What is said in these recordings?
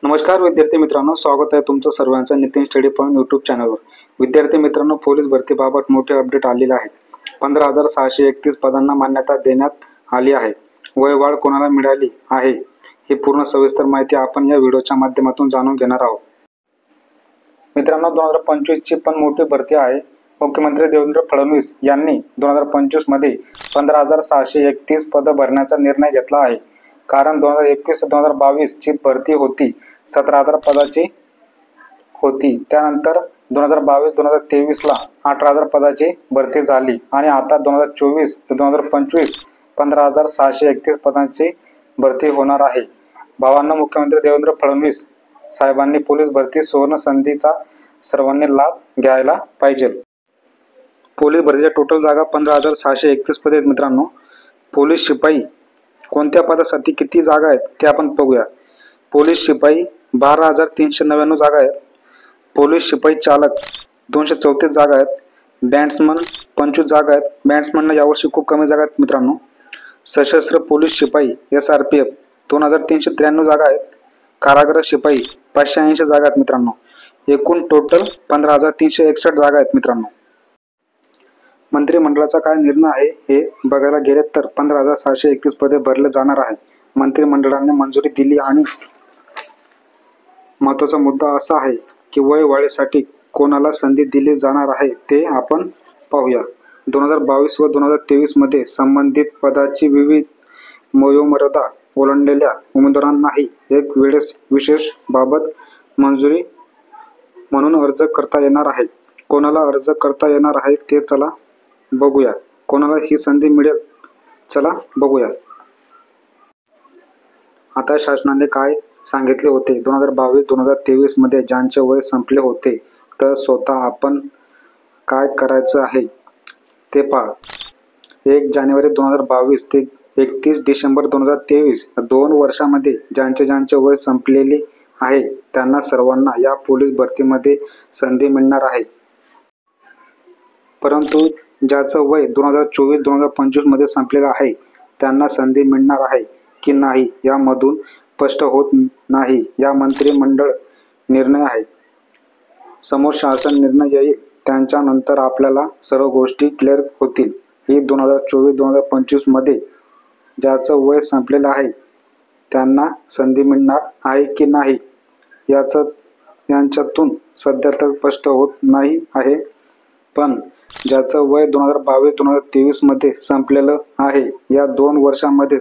नमस्कार विद्यार्थी मित्रांनो, स्वागत आहे तुमचं सर्वांचं नितीन स्टडी पॉइंट यूट्यूब चॅनलवर। विद्यार्थी मित्रांनो, पोलीस भरतीबाबत मोठे अपडेट आलेले आहे। 15,631 पदांना मान्यता देण्यात आली आहे। वयवाढ कोणाला मिळाली आहे ही पूर्ण सविस्तर माहिती आपण या व्हिडिओच्या माध्यमातून जाणून घेणार आहोत। मित्रांनो, 2025 ची पण मोठी भरती आहे। मुख्यमंत्री देवेंद्र फडणवीस यांनी 2025 मध्ये 15,631 पदं भरण्याचा निर्णय घेतला आहे। कारण 2021-2022 ची भरती होती 17,000 पदाची होती। त्यानंतर 2022-2023 ला 18,000 पदाची भरती झाली आणि आता 2024 ते 2025 15,631 पदांची भरती होणार आहे। भावांनो, मुख्यमंत्री देवेंद्र फडणवीस साहेबांनी पोलीस भरती सुवर्ण संधीचा सर्वांनी लाभ घ्यायला पाहिजे। पोलीस भरतीच्या टोटल जागा 15,631 पदे आहेत। मित्रांनो, पोलीस शिपाई कोणत्या पदासाठी किती जागा आहेत ते आपण बघूया। पोलीस शिपाई 12,399 जागा आहेत। पोलीस शिपाई चालक 234 जागा आहेत। बॅट्समन 25 जागा आहेत। बॅट्समनला यावर्षी खूप कमी जागा आहेत मित्रांनो। सशस्त्र पोलीस शिपाई SRPF 2,393 जागा आहेत। कारागृह शिपाई 580 जागा आहेत मित्रांनो। एकूण टोटल 15,361 जागा आहेत मित्रांनो। मंत्रिमंडळाचा काय निर्णय आहे हे बघायला गेले तर 15,631 पदे भरले जाणार आहे। मंत्रिमंडळाने मंजुरी दिली आणि महत्त्वाचा मुद्दा असा आहे की वयवाढीसाठी कोणाला संधी दिली जाणार आहे ते आपण पाहूया। 2022 व 2023 मध्ये संबंधित पदाची विविध वयोमर्यादा ओलांडलेल्या उमेदवारांनाही एक वेळेस विशेष बाबत मंजुरी म्हणून अर्ज करता येणार आहे। कोणाला अर्ज करता येणार आहे ते चला बघूया। कोणाला ही संधी मिळेल चला बघूया। आता शासनाने काय सांगितले होते 2022-2023 मध्ये ज्यांचे वय संपले होते तर स्वतः आपण काय करायचं आहे ते पहा। 1 जानेवारी 2022 ते 31 डिसेंबर 2023 2 वर्षामध्ये ज्यांचे वय संपलेले आहे त्यांना सर्वांना या पोलीस भरतीमध्ये संधी मिळणार आहे। परंतु ज्याचं वय 2024-2025 मध्ये संपलेलं आहे त्यांना संधी मिळणार आहे की नाही यामधून स्पष्ट होत नाही। या मंत्रिमंडळ निर्णय आहे। समोर शासन निर्णय येईल त्याच्यानंतर आपल्याला सर्व गोष्टी क्लिअर होतील। ही 2024-2025 मध्ये ज्याचं वय संपलेलं आहे त्यांना संधी मिळणार आहे की नाही यांच्यातून सध्या तर स्पष्ट होत नाही आहे। पण ज्याचं वय 2022-2023 मध्ये संपलेलं आहे या 2 वर्षामध्ये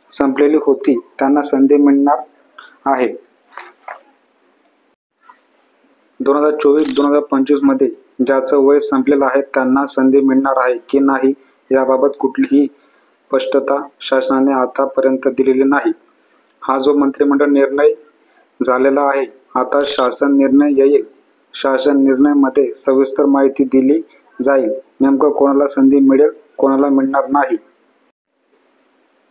संपलेली होती त्यांना संधी मिळणार आहे। 2024-2025 मध्ये ज्याचं वय संपलेलं आहे त्यांना संधी मिळणार आहे की नाही याबाबत कुठलीही स्पष्टता शासनाने आतापर्यंत दिलेली नाही। हा जो मंत्रिमंडळ निर्णय झालेला आहे आता शासन निर्णय येईल। शासन निर्णय मध्ये सविस्तर माहिती दिली जाईल नेमकं कोणाला संधी मिळेल कोणाला मिळणार नाही।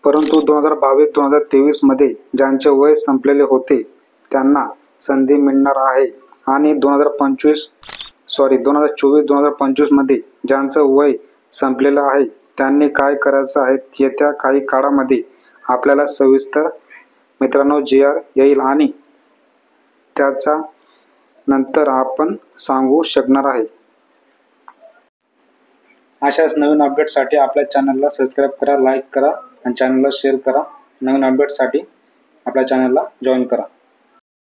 परंतु 2022-2023 मध्ये ज्यांचे वय संपलेले होते त्यांना संधी मिळणार आहे आणि 2024-2025 मध्ये ज्यांचं वय संपलेलं आहे त्यांनी काय करायचं आहे येत्या काही काळामध्ये आपल्याला सविस्तर मित्रांनो GR येईल आणि त्याचा नंतर आपण सांगू शकणार आहे। अशाच नवीन अपडेटसाठी आपल्या चॅनलला सबस्क्राईब करा, लाईक करा आणि चॅनलला शेअर करा। नवीन अपडेटसाठी आपल्या चॅनलला जॉईन करा।